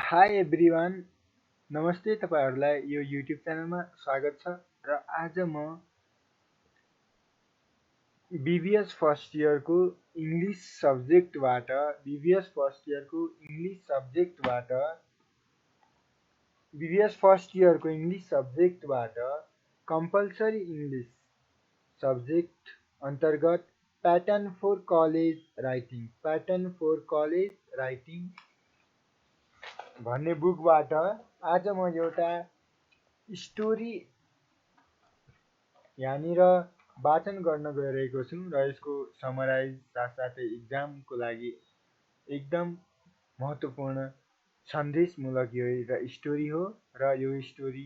High everyone, नमस्ते। तपाईहरुलाई यो युट्युब च्यानलमा स्वागत छ। र आज म बीबीएस फर्स्ट इयरको इङ्ग्लिस सब्जेक्टबाट कम्पलसरी इङ्ग्लिस सब्जेक्ट अन्तर्गत प्याटर्न फर कलेज राइटिङ भन्ने बुकबाट आज म एउटा स्टोरी यहाँनिर वाचन गर्न गइरहेको छु र यसको समराइज साथसाथै इक्जामको लागि एकदम महत्त्वपूर्ण सन्देशमूलक यो एउटा स्टोरी हो। र यो स्टोरी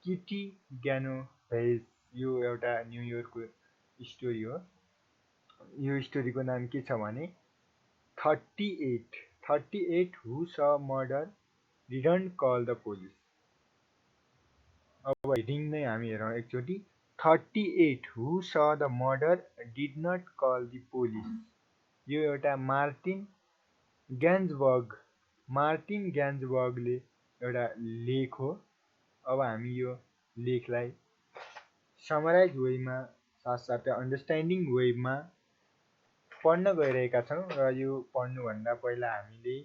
किटी ग्यानोभेज, यो एउटा न्युयोर्कको स्टोरी हो। यो स्टोरीको नाम के छ भने 38 हु स murder didn't call the police. अब हेडिङ नै हामी हेरौँ एकचोटि। 38 हु saw the murder did not call the police. यो एउटा मार्टिन ग्यान्जबर्गले एउटा लेख हो। अब हामी यो लेखलाई समराइज वेमा साथसाथै अन्डरस्ट्यान्डिङ वेमा पढ्न गइरहेका छौँ। र यो पढ्नुभन्दा पहिला हामीले,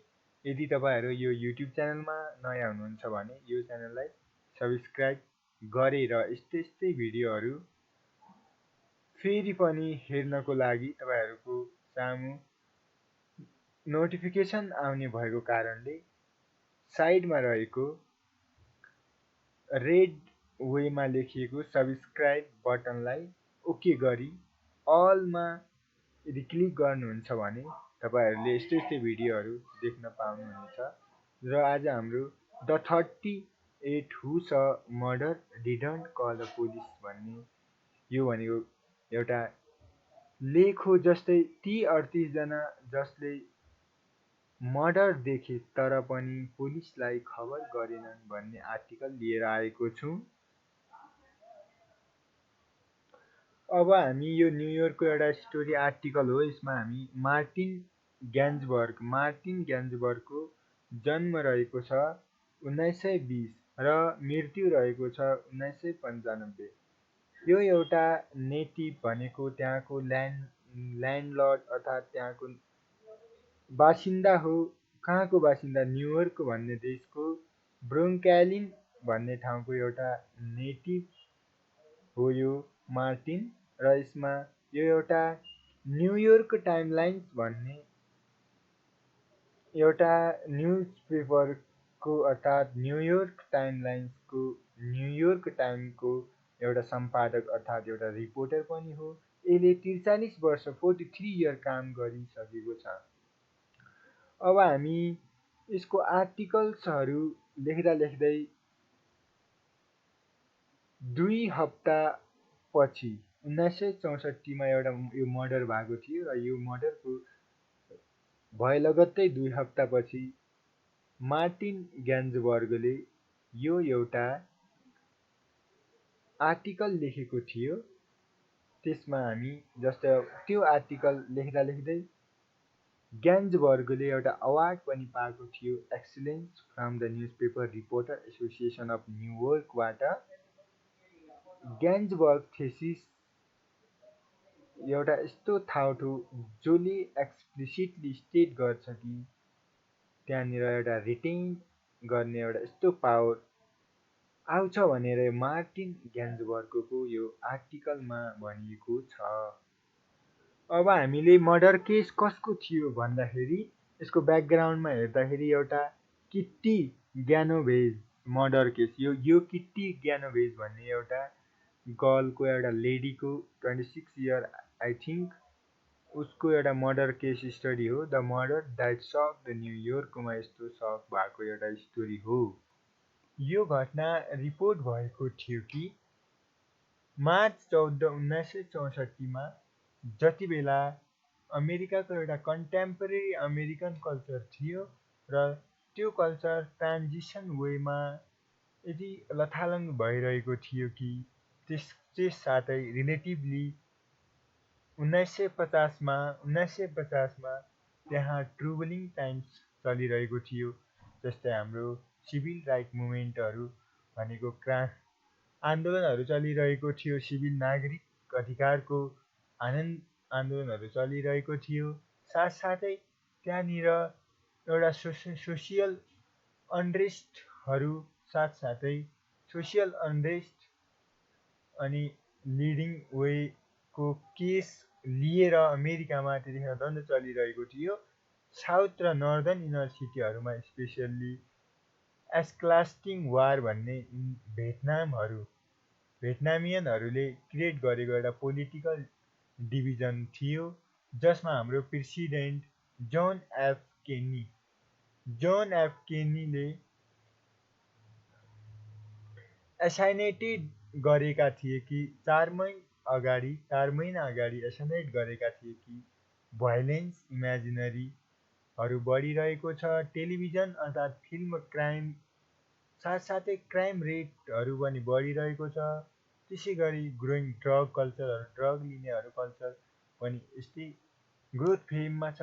यदि तपाईहरु यो युट्युब च्यानलमा नयाँ हुनुहुन्छ भने यो च्यानललाई सब्स्क्राइब गरेर यस्तै भिडियोहरू फेरि पनि हेर्नको लागि तपाईहरुको सामु नोटिफिकेसन आउने भएको कारणले साइडमा रहेको रेड वेमा लेखिएको सब्स्क्राइब बटनलाई ओके गरी अलमा यदि क्लिक गर्नुहुन्छ भने तपाईहरुले यस्तै भिडियोहरू देख्न पाउनुहुनेछ। र आज हाम्रो द 38 हु स murder didn't call the police भन्ने यो भनेको एउटा लेख हो। जस्तै ती 38 जना जसले मर्डर देखे तर पनि पुलिसलाई खबर गरेनन् भन्ने आर्टिकल लिएर आएको छु। अब हामी यो न्युयोर्कको एउटा स्टोरी आर्टिकल हो। यसमा हामी मार्टिन ग्यान्जबर्गको जन्म रहेको छ 1920 र मृत्यु रहेको छ 1995। यो एउटा नेटिभ भनेको त्यहाँको ल्यान्डलर्ड अर्थात् त्यहाँको बासिन्दा हो। कहाँको बासिन्दा? न्युयोर्क भन्ने देशको ब्रुकलिन भन्ने ठाउँको एउटा नेटिभ हो यो मार्टिन। र यसमा यो एउटा न्युयोर्क टाइमलाइन्स भन्ने एउटा न्युज पेपरको अर्थात् न्युयोर्क टाइमको एउटा सम्पादक अर्थात् एउटा रिपोर्टर पनि हो। यसले 43 वर्ष 43 इयर काम गरिसकेको छ। अब हामी यसको आर्टिकल्सहरू लेख्दै 2 हप्ता पछि 1964 मा एउटा यो मर्डर भएको थियो। र यो मर्डरको भए लगत्तै 2 हप्ता पछि मार्टिन ग्यान्जबर्गले यो एउटा आर्टिकल लेखेको थियो। त्यसमा हामी जस्तै त्यो आर्टिकल लेख्दै ग्यान्जबर्गले एउटा अवार्ड पनि पाएको थियो, excellence from the newspaper reporter association of न्युयोर्कबाट। ग्यान्जबर्ग थेसिस एउटा यस्तो थाउट हो जसले एक्सप्लिसिटली स्टेट गर्छ कि त्यहाँनिर एउटा रिटेन गर्ने एउटा यस्तो पावर आउँछ भनेर मार्टिन ग्यान्जबर्गको यो आर्टिकलमा भनिएको छ। अब हामीले मर्डर केस कसको थियो भन्दाखेरि यसको ब्याकग्राउन्डमा हेर्दाखेरि एउटा किट्टी ग्यानोभेज मर्डर केस। यो किट्टी ग्यानोभेज भन्ने एउटा गर्लको एउटा लेडीको 26 इयर आई थिङ्क उसको एउटा मर्डर केस स्टडी हो। The murder that suck the न्युयोर्कमा यस्तो सक भएको एउटा स्टोरी हो। यो घटना रिपोर्ट भएको थियो कि मार्च 14, 1964 मा जति बेला अमेरिकाको एउटा कन्टेम्पोरेरी अमेरिकन कल्चर थियो र त्यो कल्चर ट्रान्जिसन वेमा यदि लथालङ्ग भइरहेको थियो कि त्यसै साथै रिलेटिभली 1950 मा त्यहाँ ट्रुबलिङ टाइम्स चलिरहेको थियो। जस्तै हाम्रो सिभिल राइट मुभमेन्टहरू भनेको आन्दोलनहरू चलिरहेको थियो, सिभिल नागरिक अधिकारको आन्दोलनहरू चलिरहेको थियो। साथसाथै त्यहाँनिर एउटा सोसियल अनरेस्टहरू साथसाथै सोसियल अनरेस्ट अनि लिडिङ वेको केस लिएर अमेरिकामा त्यतिखेर द्वन्द्व चलिरहेको थियो। साउथ र नर्दर्न युनिभर्सिटीहरूमा स्पेसल्ली एस्क्लास्टिङ वार भन्ने भेटनामियनहरूले क्रिएट गरेको एउटा पोलिटिकल डिभिजन थियो, जसमा हाम्रो प्रेसिडेन्ट जोन एफ केनीले एसाइनेटेड गरेका थिए कि 4 महिना अगाडि एसाइनेट गरेका थिए कि भायोलेन्स इमेजिनरीहरू बढिरहेको छ। टेलिभिजन अर्थात् फिल्म क्राइम साथसाथै क्राइम रेटहरू पनि बढिरहेको छ। त्यसै गरी ग्रोइङ ड्रग कल्चरहरू, ड्रग लिनेहरू कल्चर पनि यस्तै ग्रोथ फेजमा छ।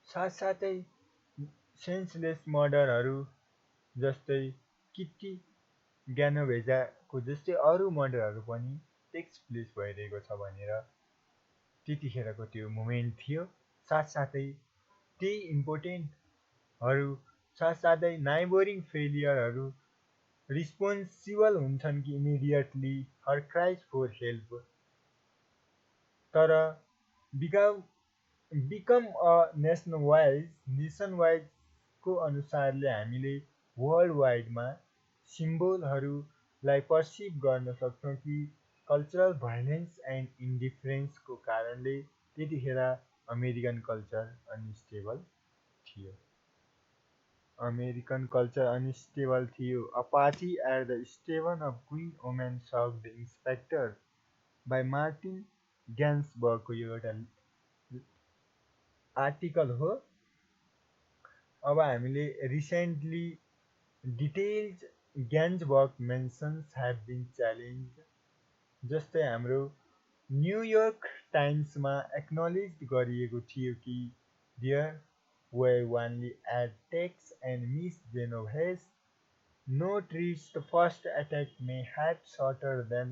साथसाथै सेन्सलेस मर्डरहरू जस्तै किट्टी ग्यानोभेजाको जस्तै अरू मर्डरहरू पनि टेक्स प्लेस भइरहेको छ भनेर त्यतिखेरको त्यो मुभमेन्ट थियो। साथसाथै त्यही इम्पोर्टेन्टहरू साथसाथै नाइबरिङ फेलियरहरू रिस्पोन्सिबल हुन्छन् कि immediately her cries for help, तर बिकम अ नेसनवाइजको अनुसारले हामीले वर्ल्ड वाइडमा सिम्बोलहरूलाई पर्सिभ गर्न सक्छौँ कि कल्चरल भायोलेन्स एन्ड इन्डिफरेन्सको कारणले त्यतिखेर अमेरिकन कल्चर अनस्टेबल थियो। Apathy at the stabbing of Queen women shock the inspector by Martin ग्यान्सबर्गको यो एउटा आर्टिकल हो। अब हामीले recently detailed Gansberg mentions have been challenge, जस्तै हाम्रो न्युयोर्क टाइम्समा एक्नोलेज गरिएको थियो कि there were only attacks and Miss Genovese not reach the first attack may have shorter than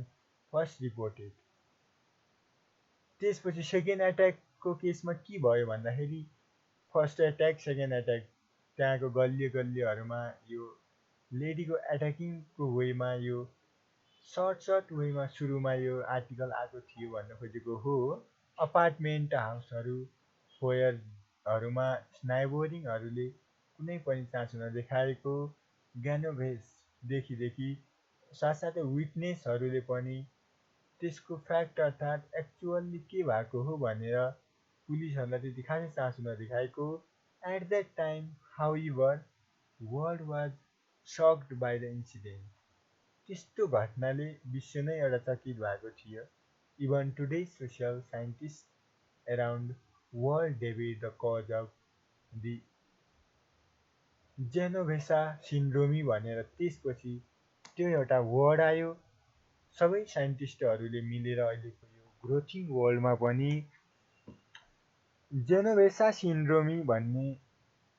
first reported. त्यसपछि सेकेन्ड अट्याकको केसमा के भयो भन्दाखेरि फर्स्ट अट्याक सेकेन्ड अट्याक त्यहाँको गल्लीहरूमा यो लेडीको एट्याकिङको वेमा यो सर्ट वेमा सुरुमा यो आर्टिकल आएको थियो भन्न खोजेको हो। अपार्टमेन्ट हाउसहरू फोयरहरूमा नाइबरिङहरूले कुनै पनि चासो नदेखाएको ग्यानोभेजदेखि साथसाथै विटनेसहरूले पनि त्यसको फ्याक्ट अर्थात् एक्चुअल्ली के भएको हो भनेर पुलिसहरूलाई त्यति खासै चासो नदेखाएको। At that time however world was shocked by the incident. त्यस्तो घटनाले विश्व नै एउटा चकित भएको थियो। Even today social scientist around world debate the cause of the Genovese syndrome भनेर त्यसपछि त्यो एउटा वर्ड आयो। सबै साइन्टिस्टहरूले मिलेर अहिलेको यो ग्रोथिङ वर्ल्डमा पनि जेनोभेसा सिन्ड्रोमी भन्ने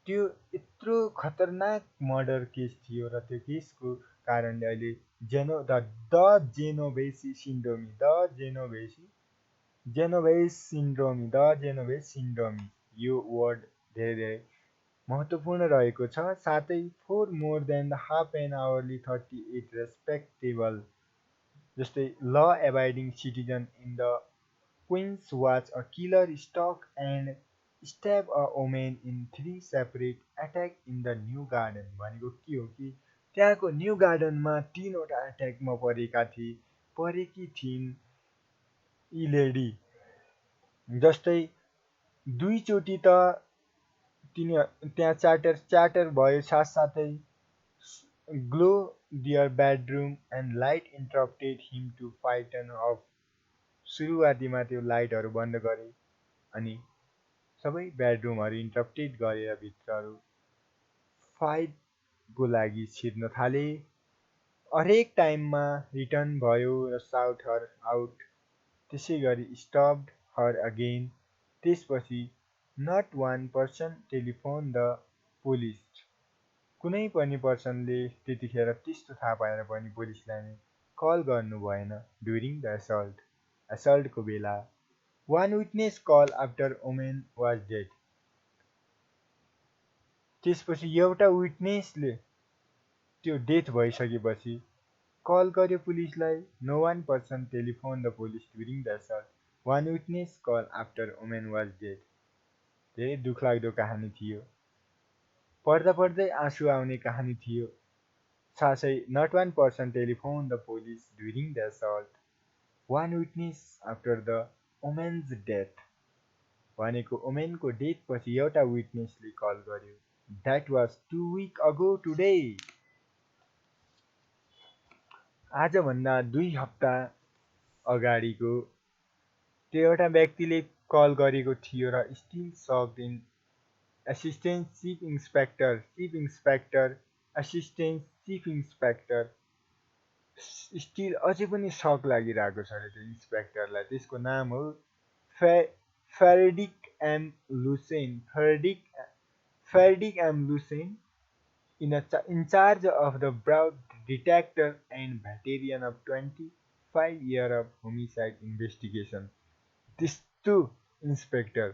त्यो यत्रो खतरनाक मर्डर केस थियो र त्यो केसको कारणले अहिले जेनोभेज सिन्ड्रोमी यो वर्ड धेरै महत्त्वपूर्ण रहेको छ। साथै for more than half an hourly 38 respectable जस्तै law abiding citizen in the Queens watch a killer stalk and stab a women in 3 separate attack in the new garden. भनेको के हो कि त्यहाँको न्यू गार्डनमा 3वटा एट्याकमा परेकी थिइन् यी लेडी। जस्तै 2 चोटि त त्यहाँ च्याटर भयो, साथसाथै glow their bedroom and light interrupted him to frighten off. सुरुवातीमा त्यो लाइटहरू बन्द गरे अनि सबै बेडरुमहरू इन्टरप्टेड गरेर भित्रहरू फाइटको लागि छिर्न थाले। हरेक टाइममा रिटर्न भयो र साउट हर आउट, त्यसै गरी स्टब्ड हर अगेन। त्यसपछि not one person telephone the police. कुनै पनि पर्सनले त्यतिखेर त्यस्तो थाहा पाएर पनि पुलिसलाई नै कल गर्नु भएन ड्युरिङ द असल्टको बेला। One witness call after woman was dead. त्यसपछि एउटा विटनेसले त्यो डेथ भइसकेपछि कल गर्यो पुलिसलाई। No one person telephone the police during the assault. One witness call after woman was dead. धेरै दुःखलाग्दो कहानी थियो, पढ्दा पढ्दै आँसु आउने कहानी थियो। साथै not one person telephone the police during the assault. One witness after the woman's death भनेको वुमेनको डेथपछि एउटा विटनेसले कल गर्यो। That was 2 week ago today. आजभन्दा 2 हप्ता अगाडिको त्यो एउटा व्यक्तिले कल गरेको थियो र still sucked in assistant chief inspector assistant chief inspector still अझै पनि सक लागिरहेको छ अरे त्यो इन्सपेक्टरलाई। त्यसको नाम हो Frederick M Lussen. Frederick M Lussen in charge of the broad detector and battalion of 25 year of homicide investigation। त्यस्तो इन्सपेक्टर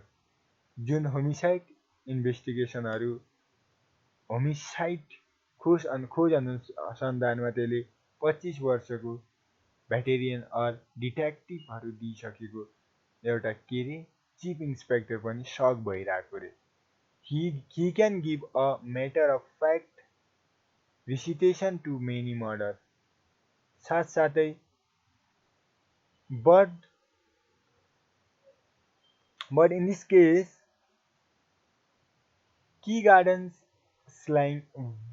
जुन होमिसाइड इन्भेस्टिगेसनहरू होमिसाइड खोज अनुसन्धानमा त्यसले 25 वर्षको भेटेरियन अर डिटेक्टिभहरू दिइसकेको एउटा के रे चिफ इन्सपेक्टर पनि सक भइरहेको रे। he can give a matter of fact recitation to many murder। साथसाथै but in this case key gardens slang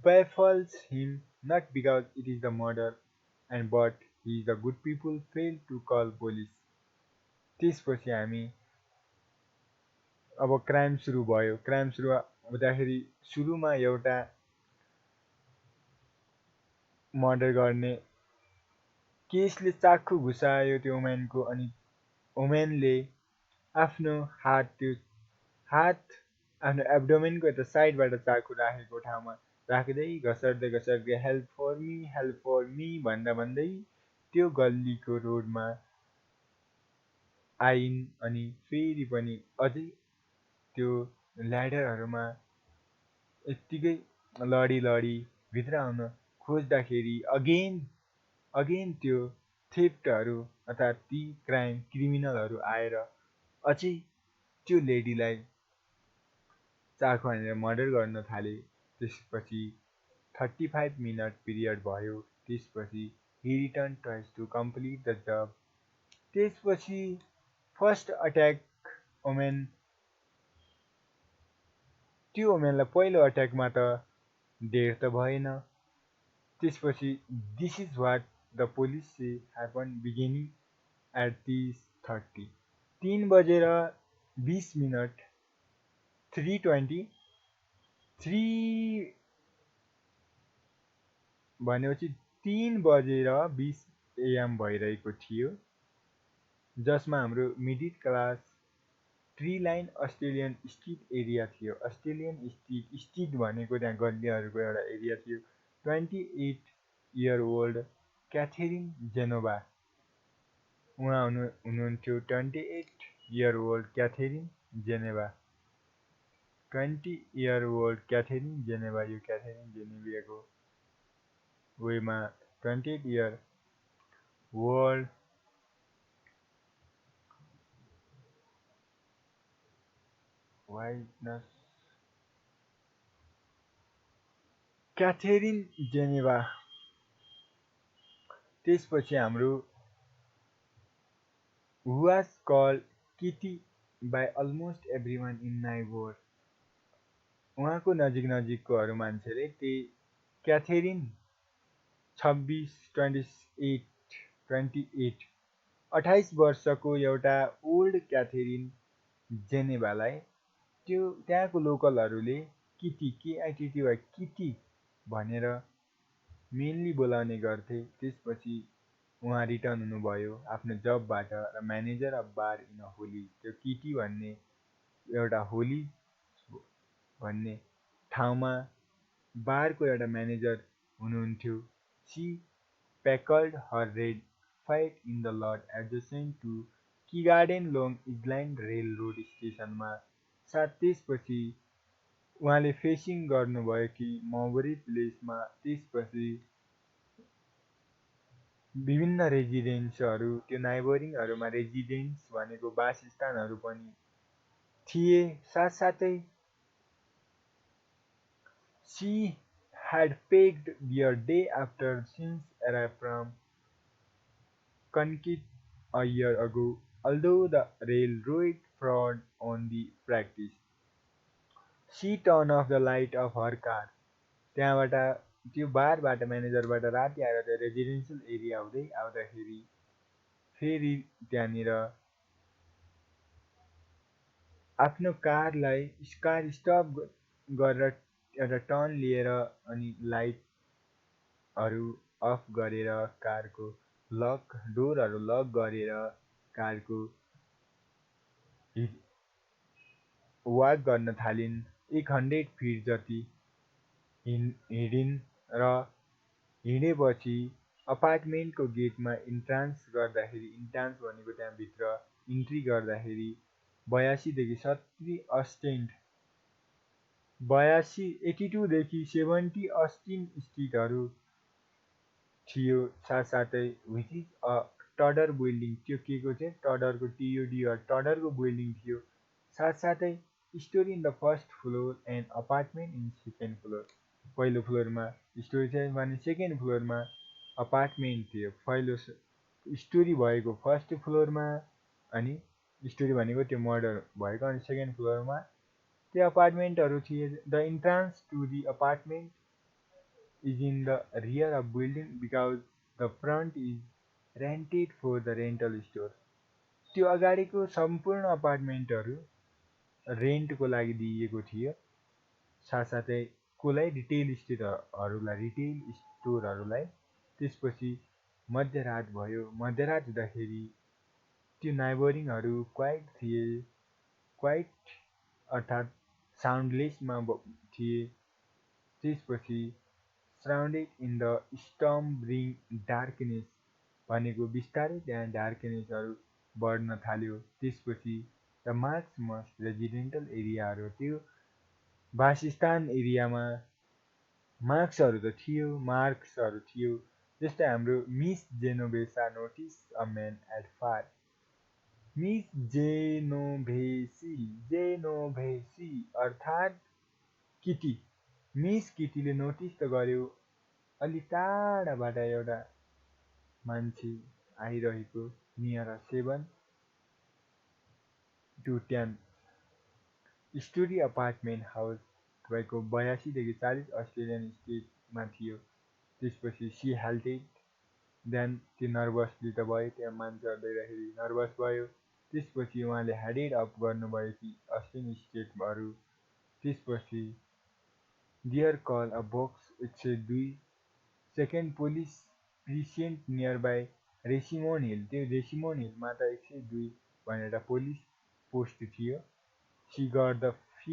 baffles him not because it is the murder and but he is the good people fail to call police। त्यसपछि हामी अब crime सुरु भयो। Crime सुरु हुँदाखेरि सुरुमा एउटा मर्डर गर्ने केसले चाकु घुसायो त्यो वुमेनको। अनि वुमेनले आफ्नो हात आफ्नो एब्डोमेनको यता साइडबाट चाकु राखेको ठाउँमा राख्दै घसर्दै हेल्प फर मी भन्दै त्यो गल्लीको रोडमा आइन्। अनि फेरि पनि अझै त्यो ल्याडरहरूमा यत्तिकै लडी भित्र आउन खोज्दाखेरि अगेन त्यो थेफ्टहरू अर्थात् ती क्रिमिनलहरू आएर अझै त्यो लेडीलाई चाकु हानेर मर्डर गर्न थाले। त्यसपछि 35 मिनट पिरियड भयो। त्यसपछि he returned twice to complete the job। त्यसपछि फर्स्ट अट्याक वुमेन त्यो वुमेनलाई पहिलो अट्याकमा त डेथ त भएन। त्यसपछि this is what the police say happen beginning at 3:30। 3:20 3:23 भनेपछि 3:20 AM भइरहेको थियो, जसमा हाम्रो middle class tree line Australian street area थियो। अस्ट्रेलियन स्ट्रिट भनेको त्यहाँ गल्लीहरूको एउटा एरिया थियो। 28 year old क्याथेरिन जेनोभा उहाँ हुनुहुन्थ्यो। 28 year old क्याथेरिन Geneva. 20 year old क्याथेरिन Geneva. यो क्याथेरिन जेनेभियाको वेमा 28 year old वाइटनस क्याथेरिन जेनेभा। त्यसपछि हाम्रो who was called Kitty by almost everyone in neighborhood। उहाँको नजिककोहरू मान्छेले त्यही क्याथेरिन 28 वर्षको एउटा ओल्ड क्याथेरिन जेनेभालाई त्यो त्यहाँको लोकलहरूले किटी KITTY किटी भनेर मेनली बोलाउने गर्थे। त्यसपछि उहाँ रिटर्न हुनुभयो आफ्नो जबबाट र manager of bar in Holi. त्यो किटी भन्ने एउटा होली भन्ने ठाउँमा बारको एउटा म्यानेजर हुनुहुन्थ्यो। She parked her red Fiat in the lot adjacent to the garden Long Island rail road स्टेसनमा। साथ त्यसपछि उहाँले फेसिङ गर्नुभयो कि मौबरी प्लेसमा, त्यसपछि विभिन्न रेजिडेन्सहरू, त्यो नाइबरिङहरूमा रेजिडेन्स भनेको वासस्थानहरू पनि थिए। साथसाथै C had pegged beer day after since arrived from Connecticut a year ago, although the railroad fraud on the practice. She turned off the light of her car. त्यहाँबाट त्यो बारबाट म्यानेजरबाट राति आएर त्यो रेजिडेन्सियल एरिया हुँदै आउँदाखेरि फेरि त्यहाँनिर आफ्नो कार स्टप गरेर एउटा टर्न लिएर अनि लाइटहरू अफ गरेर कारको डोरहरू लक गरेर कारको वाक गर्न थालिन्। 100 फिट जति हिँडिन् र हिँडेपछि अपार्टमेन्टको गेटमा इन्ट्रान्स भनेको त्यहाँभित्र इन्ट्री गर्दाखेरि 82 देखि 70 देखि 70 अस्टिन स्ट्रिटहरू थियो। साथसाथै which is a tender building, त्यो के को चाहिँ टडरको टडरको बिल्डिङ थियो। साथसाथै story in the first floor and apartment in second floor, पहिलो फ्लोरमा स्टोरी थियो भने सेकेन्ड फ्लोरमा अपार्टमेन्ट थियो। पहिलो स्टोरी भएको फर्स्ट फ्लोरमा अनि स्टोरी भनेको त्यो मर्डर भएको, अनि सेकेन्ड फ्लोरमा त्यो अपार्टमेन्टहरू थिए। The entrance to the apartment is in the rear of building because the front is rented for the rental store. त्यो अगाडिको सम्पूर्ण अपार्टमेन्टहरू रेन्टको लागि दिइएको थियो। साथसाथै कसलाई रिटेल स्टोरहरूलाई। त्यसपछि मध्यरात भयो। मध्यरात हुँदाखेरि त्यो नाइबरिङहरू क्वाइट थिए, क्वाइट अर्थात् साउन्डलेसमा थिए। त्यसपछि surrounded in the Sturm bring darkness भनेको बिस्तारै त्यहाँ डार्कनेसहरू बढ्न थाल्यो। त्यसपछि द मार्क्स रेजिडेन्टल एरियाहरू, त्यो वासस्थान एरियामा मार्क्सहरू थियो। जस्तै हाम्रो Miss Genovese notice a man at far. Miss Genovese अर्थात् किटी, मिस किटीले नोटिस त गर्यो अलि टाढाबाट एउटा मान्छे आइरहेको near 7 to 10 story apartment house भएको 82 देखि 40 अस्ट्रेलियन स्टेटमा थियो। त्यसपछि सी हाल्टेड देन, त्यो नर्भसली त भयो, त्यहाँ मान्छे हेर्दाखेरि नर्भस भयो। त्यसपछि उहाँले हेडेड अप गर्नुभयो कि अस्ट्रेलियन स्टेटहरू। त्यसपछि there call a box 102 second police precinct near by Richmond hill, त्यो रेसिमोन हिलमा त 102 भनेर पुलिस पोस्ट थियो। She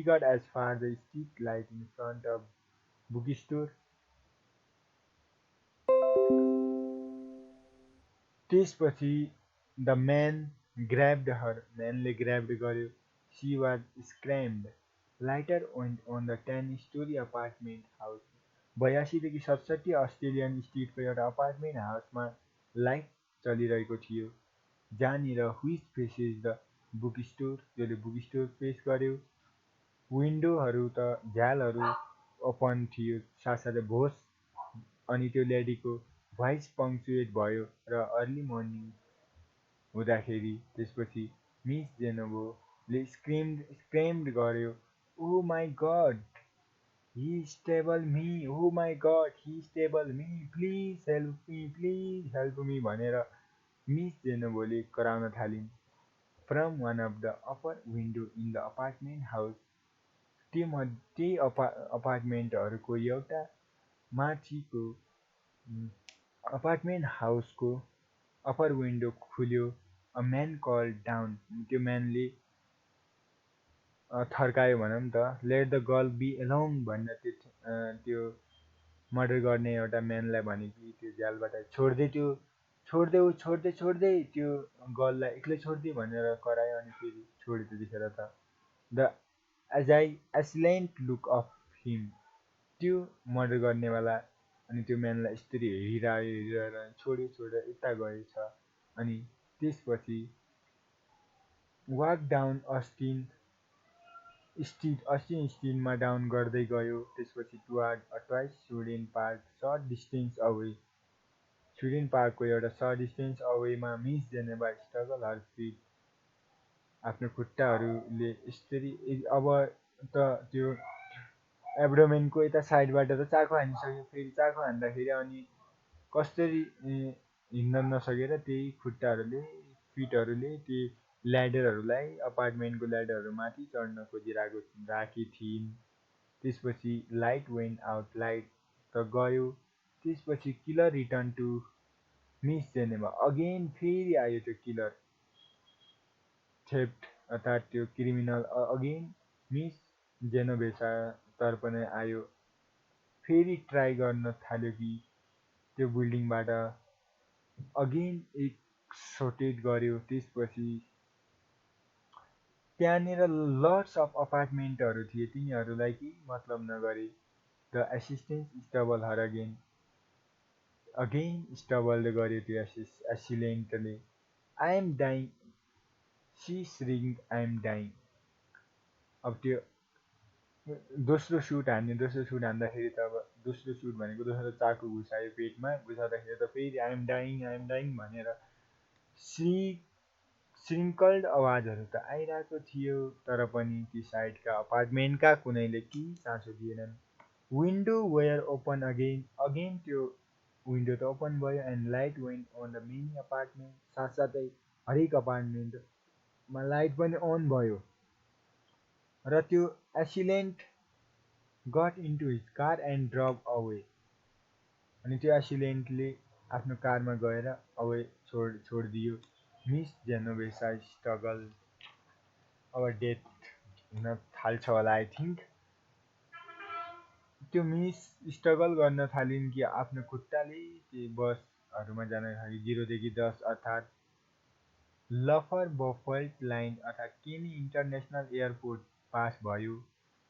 got as far the street light in front of book store. त्यसपछि द म्यान ग्राब्ड हर, म्यानले grabbed गर्यो। She was screamed. Lights went on the 10 story apartment house. 82 देखि 67 Australian स्ट्रिटको एउटा apartment हाउसमा light चलिरहेको थियो, जहाँनिर which faces the book store, त्यसले बुक स्टोर फेस गर्यो। विन्डोहरू त झ्यालहरू ओपन थियो। साथसाथै भोस अनि त्यो लेडीको भोइस पङ्क्चुएट भयो र अर्ली मर्निङ हुँदाखेरि त्यसपछि मिस जेनोभोले स्क्रेम्ड गर्यो, oh my God he stabbed me, oh my God he stabbed me, please help me भनेर मिस जेनोभोले कराउन थालिन्। From one of the upper window in the apartment house, त्यही अपार्टमेन्टहरूको एउटा माथिको अपार्टमेन्ट हाउसको अप्पर विन्डो खुल्यो। अ म्यान कल डाउन, त्यो म्यानले थर्कायो भनौँ त, let the girl be alone भनेर त्यो मर्डर गर्ने एउटा म्यानलाई भने कि त्यो झ्यालबाट छोडिदेऊ छोड्दै छोड्दै त्यो गर्ललाई एक्लै छोडिदियो भनेर करायो। अनि फेरि छोड्यो त्यतिखेर त द एजाइलेन्ट लुक अफ हिम, त्यो मर्डर गर्नेवाला अनि त्यो म्यानलाई यसरी हेरिरहेर छोडेर यता गएछ। अनि त्यसपछि वाक डाउन अस्टिन स्ट्रिटमा डाउन गर्दै गयो। त्यसपछि toward a twice student park short distance away, student पार्कको एउटा सर्ट डिस्टेन्स अवेमा Miss Genovese struggle her feet, आफ्नो खुट्टाहरूले यसरी अब त त्यो एब्डोमेनको यता साइडबाट त चाकु हानिसक्यो। फेरि चाकु हान्दाखेरि अनि कसरी हिँड्न नसकेर त्यही खुट्टाहरूले फिटहरूले ती ल्याडरहरूलाई अपार्टमेन्टको ल्याडरहरू माथि चढ्न राखी थिइन्। त्यसपछि लाइट वेन्ट आउट, लाइट त गयो। त्यसपछि killer return to miss Geneva, again फेरि आयो त्यो किलर, थेफ्ट अर्थात् त्यो क्रिमिनल अगेन मिस जेनोभेसा तर्फ नै आयो। फेरि ट्राई गर्न थाल्यो कि त्यो बिल्डिङबाट अगेन एक सोटेट गर्यो। त्यसपछि त्यहाँनिर लट्स अफ अपार्टमेन्टहरू थिए, तिनीहरूलाई कि मतलब नगरे the assistant stabbed her again stabbed गर्यो त्यो एसिलेन्टले। I am dying, she shrieking, I am dying. अब त्यो दोस्रो सुट हान्दाखेरि त अब दोस्रो सुट भनेको दोस्रो चाकु घुसायो पेटमा, घुसाउँदाखेरि त फेरि आई एम डाइङ भनेर श्रिङ्कल्ड आवाजहरू त आइरहेको थियो। तर पनि ती साइडका अपार्टमेन्टका कुनैले केही चासो दिएनन्। विन्डो वेयर ओपन अगेन त्यो विन्डो त ओपन भयो। And light went on the many apartment, साथसाथै हरेक अपार्टमेन्टमा लाइट पनि अन भयो। र त्यो assailant got into his car and drove away, अनि त्यो एसिलेन्टले आफ्नो कारमा गएर अवे छोडिदियो। मिस जेनोभेसा स्ट्रगल, अब डेथ हुन थाल्छ होला आई थिङ्क। त्यो मिस स्ट्रगल गर्न थालिन् कि आफ्नो खुट्टाले त्यो बसहरूमा जाँदाखेरि 0 देखि 10 अर्थात् लफर बफल्ट लाइन अर्थात् केनी इन्टरनेसनल एयरपोर्ट पास भयो।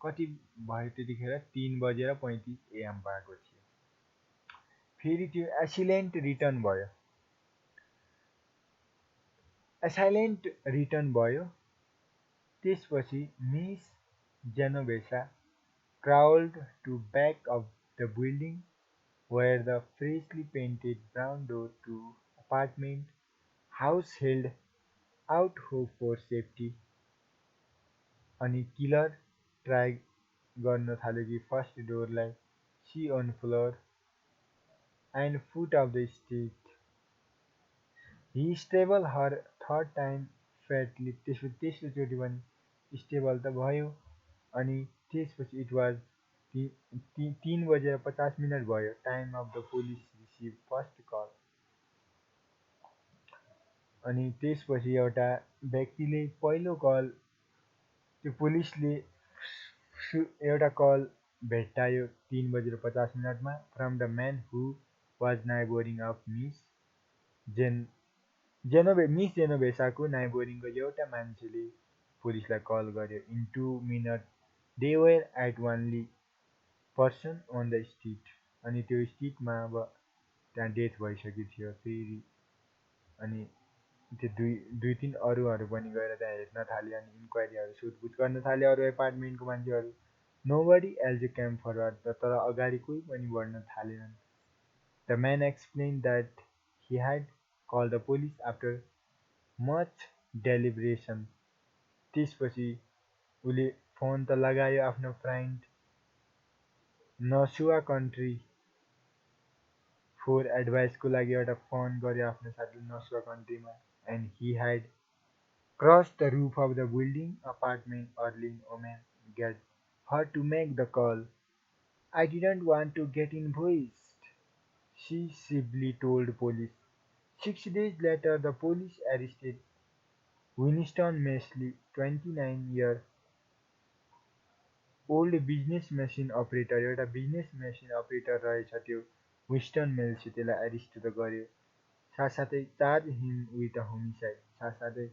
कति भयो त्यतिखेर? 3:35 AM भएको थियो। फेरि त्यो एसिलेन्ट रिटर्न भयो। त्यसपछि miss जेनोभेसा crawled to back of the building where the freshly painted brown door to apartment house held out hope for safety। अनि किलर ट्राई गर्न थाल्यो कि फर्स्ट डोरलाई she on floor and foot of the street. He stabbed her third time fatally, त्यसपछि तेस्रोचोटि पनि stable त भयो। अनि त्यसपछि इट वाज 3:50 भयो, time of the police receive first call. अनि त्यसपछि एउटा व्यक्तिले पहिलो कल, त्यो पुलिसले एउटा कल भेट्टायो 3:50 from the man who was neighbouring of Miss जेनोभेसाको नाइबोरिङको एउटा मान्छेले पुलिसलाई कल गर्यो। In 2 minute they were at only person on the street, अनि त्यो स्ट्रिटमा अब त्यहाँ डेथ भइसकेको थियो फेरि। अनि त्यो दुई तिन अरूहरू पनि गएर त्यहाँ हेर्न थाले। अनि इन्क्वायरीहरू सोधपुछ गर्न थाले अरू एपार्टमेन्टको मान्छेहरू। नोबडी एल्स केम फरवर्ड, तर अगाडि कोही पनि बढ्न थालेनन्। The man explain that he had call the police after much deliberation. त्यसपछि उसले फोन त लगायो आफ्नो फ्रेन्ड नसुवा कन्ट्री फोर एडभाइसको लागि एउटा फोन गर्यो आफ्नो साथीले नसुवा कन्ट्रीमा। And he had cross the roof of the building apartment early woman get her to make the call. I didn't want to get involved, she simply told police. 6 days later, the police arrested Winston Mesley, 29 years old business machine operator एउटा business machine operator रहेछ त्यो Winston मेल्सले त्यसलाई arrest त गर्यो साथसाथै charge him with a homicide साथसाथै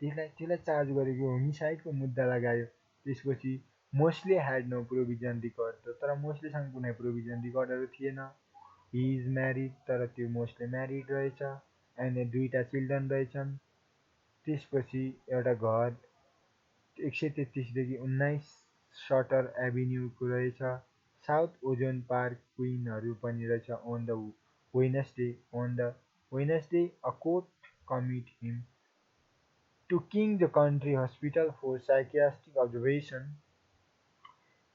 त्यसलाई charge गरेको होमिसाइडको मुद्दा लगायो त्यसपछि मोस्टले ह्याड नो प्रोभिजन रिकर्ड तर मोस्टलेसँग कुनै प्रोभिजन रिकर्डहरू थिएन हि इज म्यारिड तर त्यो मोस्टले म्यारिड रहेछ एन्ड दुईवटा चिल्ड्रन रहेछन् त्यसपछि एउटा घर 133 देखि 19 सटर एभिन्यूको रहेछ साउथ ओजोन पार्क क्विनहरू पनि रहेछ Wednesday a court commit him to King the country hospital for psychiatric observation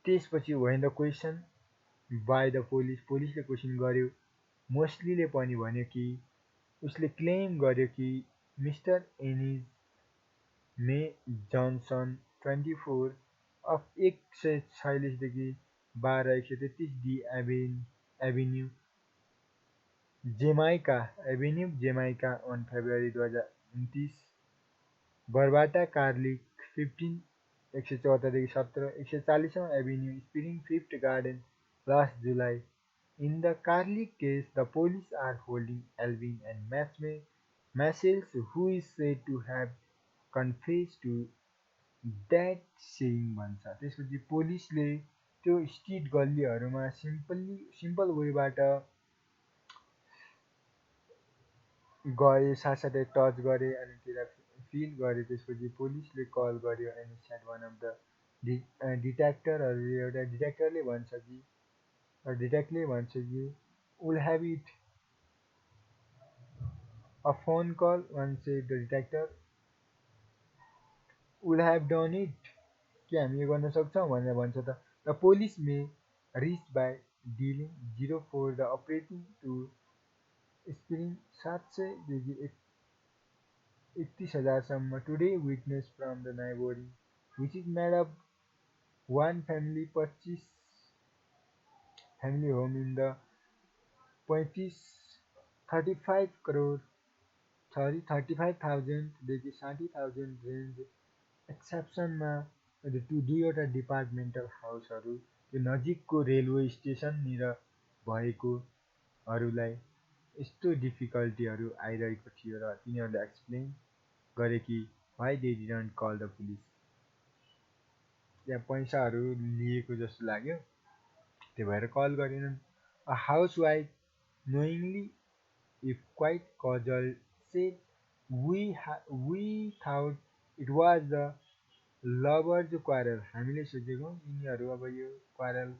त्यसपछि when the question by the पुलिसले क्वेसन गर्यो मोस्टलीले पनि भन्यो कि उसले क्लेम गर्यो कि mister Annie's May Johnson 24 of 146 देखि 12 133 D avenue Jamaica on February 2029 Barbara Kralik 15 174 देखि 17 140औं avenue spring fifth garden last July in the Kralik case the police are holding Alvin and Marcels who is said to have confessed to that saying भन्छ त्यसपछि पुलिसले त्यो street गल्लीहरूमा simple वेबाट गए साथसाथै touch गरे अनि त्यसलाई फिल गरे त्यसपछि पुलिसले कल गर्यो and set one of the डिटेक्टरहरूले एउटा डिटेक्टरले भन्छ कि will have it a phone call one said the detector would have done it के हामी यो गर्न सक्छौँ भनेर भन्छ त the police may reach by dealing 04 the operating to spring 700 देखि 31,000 today witness from the neighbouring which is made up one family 25 family home in the 35 crore 35,000 देखि 60,000 रेन्ज एक्सेप्सनमा दुईवटा डिपार्टमेन्टल हाउसहरू त्यो नजिकको रेलवे स्टेसननिर भएकोहरूलाई यस्तो डिफिकल्टीहरू आइरहेको थियो र तिनीहरूले एक्सप्लेन गरे कि why they didn't call the police त्यहाँ पैसाहरू लिएको जस्तो लाग्यो त्यही भएर कल गरेनन् a housewife knowingly if quite casual said we thought it was the lovers quarrel हामीले सोचेको यिनीहरू अब यो क्वारल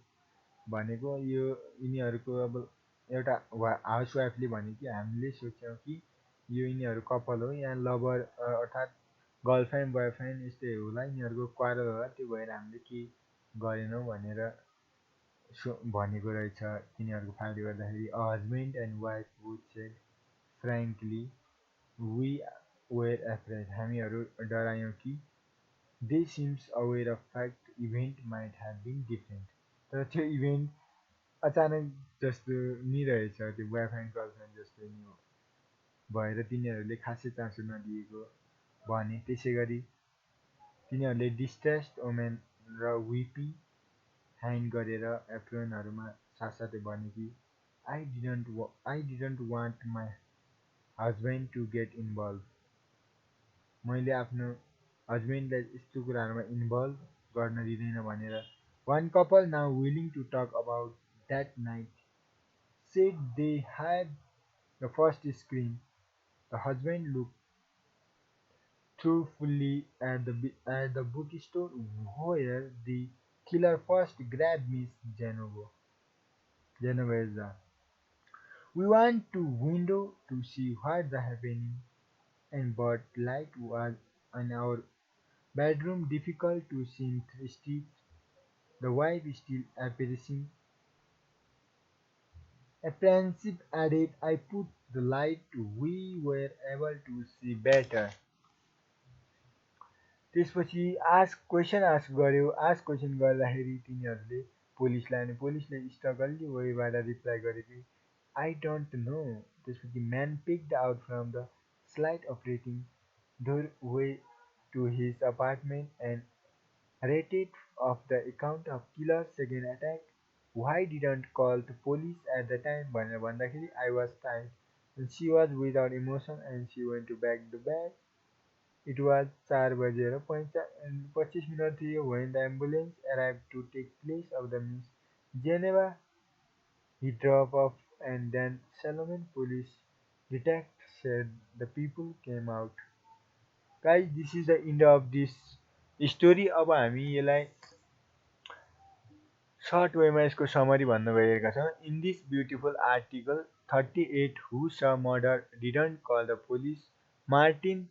भनेको यो यिनीहरूको अब एउटा हाउसवाइफले भने कि हामीले सोच्यौँ कि यो यिनीहरू कपाल हो यहाँ लभर अर्थात् गर्लफ्रेन्ड बोयफ्रेन्ड यस्तै होला यिनीहरूको क्वारल होला त्यो भएर हामीले के गरेनौँ भनेर भनेको रहेछ तिनीहरूको फाइल गर्दाखेरि a husband and wife both said frankly we were afraid हामीहरू डरायौँ कि they seems aware of fact event might have been different तर त्यो इभेन्ट अचानक जस्तो नि रहेछ त्यो बोयफ्रेन्ड गर्लफ्रेन्ड जस्तो नि हो भएर तिनीहरूले खासै चासो नदिएको भने त्यसै गरी तिनीहरूले डिस्ट्रेस्ड वुमेन र विपी ह्यान्ड गरेर एप्रोनहरूमा साथसाथै भने कि I didn't want my husband to get involve मैले आफ्नो हस्बेन्डलाई यस्तो कुराहरूमा इन्भल्भ गर्न दिँदैन भनेर one couple now willing to talk about that night said they had the first scream the husband look truthfully at the bookstore where the killer first grabbed Miss Genovese. We went to window to see what's happening, and but light was in our bedroom difficult to see through streets. The wife still apprehensive added, I put the light, we were able to see better. त्यसपछि ask question गर्दाखेरि तिनीहरूले पुलिसलाई अनि पुलिसले स्ट्रगल्ली वेबाट reply गरे कि I don't know त्यसपछि man picked out from the slide operating doorway to his apartment and Rated of the account of killer's second attack. Why didn't call the police at the time भनेर भन्दाखेरि I was tired. And she was without emotion and she went to back the bag. It was 4 बजेर 25 minute थियो when the ambulance arrived to take place of the Miss Geneva. He drove off and then Solomon police detective said the people came out. Guys, this is the end of this story. अब हामी यसलाई short वेमा यसको summary भन्न गइरहेका छौँ. In this beautiful article, 38 who saw murder didn't call the police. Martin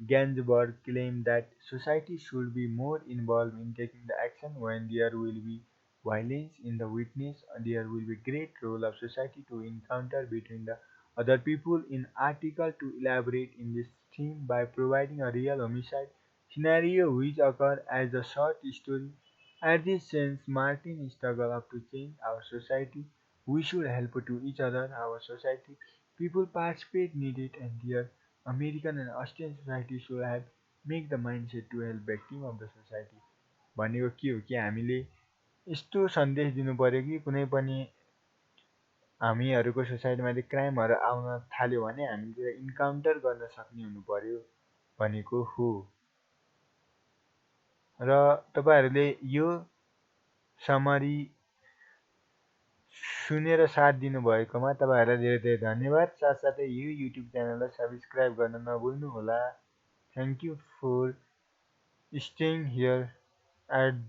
Gainsbourg claimed that society should be more involved in taking the action when there will be violence in the witness. There will be great role of society to encounter between the other people. In article to elaborate in this theme by providing a real homicide scenario which occur as a short story. At this sense, Martin struggle up to change our society. We should help to each other, our society. People participate needed and their American and Australian society should have make the mindset to help victim of the society. भनेको के हो कि हामीले यस्तो सन्देश दिनु पर्यो कि कुनै पनि हामीहरूको सोसाइटीमा चाहिँ क्राइमहरू आउन थाल्यो भने हामीले इन्काउन्टर गर्न सक्ने हुनु पर्यो भनेको हो. र तपाईँहरूले यो समरी सुनेर साथ दिनुभएकोमा तपाईँहरूलाई धेरै धेरै धन्यवाद. साथसाथै यो युट्युब च्यानललाई सब्सक्राइब गर्न नभुल्नुहोला. Thank you for staying here at